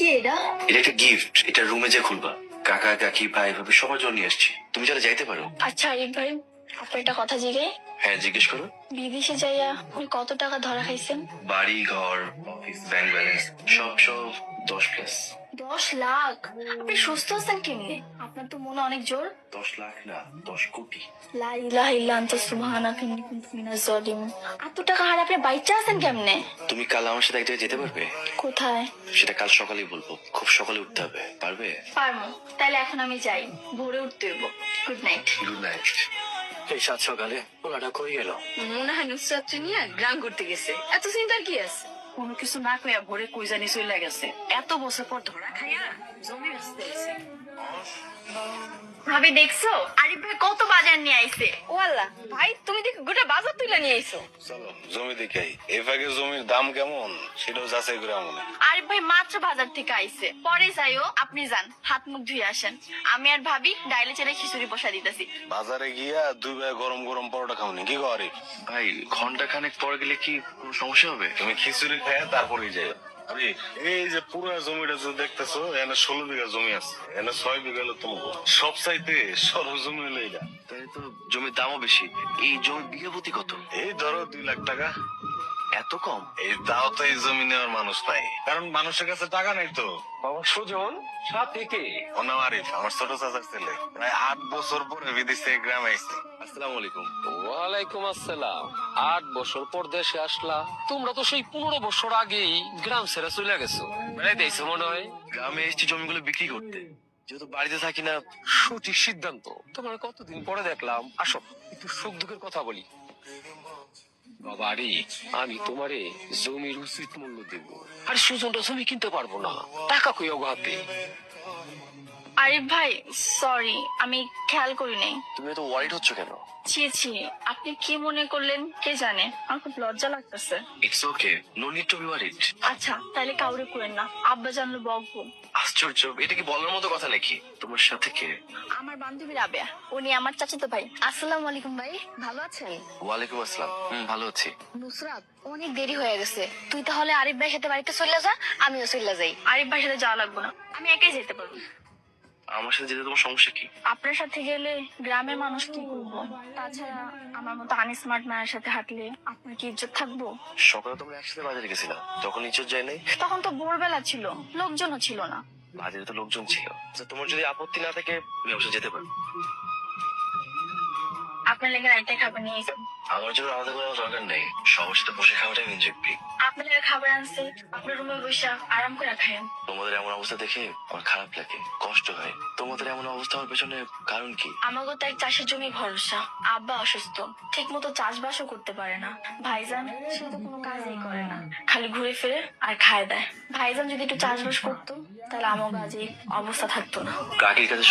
কি এটা? এটা একটা গিফট। এটা রুমে যে খুলবা। কাকা কাকি ভাই ভাবি সবার জন্য নিয়ে আসছি, তুমি যারা যাইতে পারো। আচ্ছা আরিফ ভাই, আপনার একটা কথা জিগাই। হ্যাঁ জিজ্ঞেস করো। বিদেশে যাইয়া আপনি কত টাকা ধরা খাইছেন? বাড়ি ঘর অফিস ব্যাংক ব্যালেন্স সব সব 10+। 10 লাখ? আপনি সুস্থ আছেন কেমনে? আপনার তো মনে অনেক জোর। 10 লাখ না, 10 কোটি। লা ইলাহা ইল্লা আনতা সুবহানাকা ইন্নী কুনতু মিনাজ জালিমিন। এত টাকা হারে আপনি বাইচা আছেন কেমনে? তুমি কাল আমার সাথে এক জায়গায় যেতে পারবে? কোথায়? সেটা কাল সকালেই বলবো, খুব সকালে উঠতে হবে, পারবে? পারবো। তাহলে এখন আমি যাই, ভোরে উঠতে হইব। Good night. Good night. এই সাত সকালে ওলাটা কই গেল? মনে হয় নুসরাত নিয়ে গ্রাম করতে গেছে। এত চিন্তার কি আছে? কোনো কিছু না কইয়া ভোরে কই জানি চলে গেছে। এত বছর পর ধরা খাইয়া জমি বেচতে গেছে। ভাবি দেখছো আরিফ ভাই কত বাজার নিয়ে আইছে? ও আল্লাহ, ভাই তুমি দেখো গোটা বাজার তুলে নিয়ে আইছো। চলো জমি দেখাই, এই ভাগে জমির দাম কেমন সেটাও যাচাই করে আমনে। আরিফ ভাই মাত্র বাজার থেকে আইছে। পরে যাইও, আপনি যান, হাত মুখ ধুয়ে আসেন। আমি আর ভাবি ডাইলে চেড়ে খিচুড়ি বসা দিতেছি। বাজারে গিয়া দুই ভাই গরম গরম পরোটা খাওনি কি করে? ভাই ঘন্টা খানেক পর গেলে কি কোনো সমস্যা হবে? তুমি খিচুড়ি খায় তারপরেই যাই। আরে এই যে পুরো জমিটা যে দেখতেছো, এনে 16 বিঘা জমি আছে, এনে 6 বিঘা হলো তোমাকে। সব চাইতে সর্ব জমি হলো এটা। তাই তো জমির দামও বেশি। এই জমি বিঘা প্রতি কত? এই ধরো 2 লাখ টাকা। এত কম? এই দাও তো এই জমি নেওয়ার মানুষ নাই, কারণ মানুষের কাছে টাকা নাই তো। বাবা সুজন সাথে কে? ও নাম আরিফ, আমার ছোট চাচার ছেলে। প্রায় 8 বছর পরে বিদেশ থেকে গ্রামে আইছে। আসসালামু আলাইকুম। ওয়ালাইকুম আসসালাম। 8 বছর পর দেশে আসলা? তোমরা তো সেই 15 বছর আগেই গ্রাম ছেড়ে চলে গেছো। বেড়াইতেছো মনে হয়। গ্রামে এসেছি জমিগুলো বিক্রি করতে, যেহেতু বাড়িতে থাকি না। সঠিক সিদ্ধান্ত। তোমার কতদিন পরে দেখলাম। আসো একটু সুখ দুঃখের কথা বলি। বাবা আরিফ, আমি তোমারে জমির উচিত মূল্য দেব। আর সুজনটা জমি কিনতে পারবো না, টাকা কই হাতে। আরিফ ভাই সরি, আমি খেয়াল করি নাই। তুমি এত ওয়ারিড হচ্ছ কেন? ছি ছি, আপনি কি মনে করলেন কে জানে। আমার খুব লজ্জা লাগতেছে। It's okay, no need to be worried. আচ্ছা তাহলে কাউরে করেন না, আব্বা জানলে বকবো। আশ্চর্য, এটা কি বলার মতো কথা নাকি? তোমার সাথে কে? আমার বান্ধবী রাবেয়া, উনি আমার চাচাতো ভাই। আসসালামু আলাইকুম ভাই, ভালো আছেন? ওয়ালাইকুম আসসালাম। ভালো আছি। নুসরাত, অনেক দেরি হয়ে গেছে, তুই তাহলে আরিফ ভাইয়ের সাথে বাড়িতে চলে যা, আমিও চলে যাই। আরিফ ভাইয়ের সাথে যাওয়া লাগবে না, আমি একাই যেতে পারবো। আমার সাথে যেতে তোমার সমস্যা কি? আপনার সাথে গেলে গ্রামের মানুষ কি করবো? তাছাড়া আমার মতো আনস্মার্ট মায়ের সাথে হাঁটলে আপনার কি ইজ্জত থাকবো? সকালে তোমরা একসাথে বাজারে গেছিলাম, তখন ইজ্জত যায় নাই? তখন তো ভোরবেলা ছিল, লোকজনও ছিল না। বাজারে তো লোকজন ছিল। আচ্ছা, তোমার যদি আপত্তি না থাকে তুমি আমার সাথে যেতে পারো। আপনার লেগে রাইতে খাবার নিয়ে এসেছি। আমার জন্য আলাদা করে আমার দরকার নেই, সবার সাথে বসে খাওয়াটাই এনজয়। আপনার লেগে খাবার আনছে, আপনার রুমে বসে আরাম করে খায়েন। তোমাদের এমন অবস্থা দেখে আমার খারাপ লাগে, কষ্ট হয়। তোমাদের এমন অবস্থা হওয়ার পেছনে কারণ কি? আমাকে তো এক চাষের জমি ভরসা। আব্বা অসুস্থ, ঠিক মতো চাষবাসও করতে পারে না। ভাইজান সে তো কোনো কাজই করে না, খালি ঘুরে ফিরে আর খায় দেয়। ভাইজান যদি একটু চাষবাস করতো তাহলে আমার কাজে অবস্থা থাকতো না। কাকির কাছে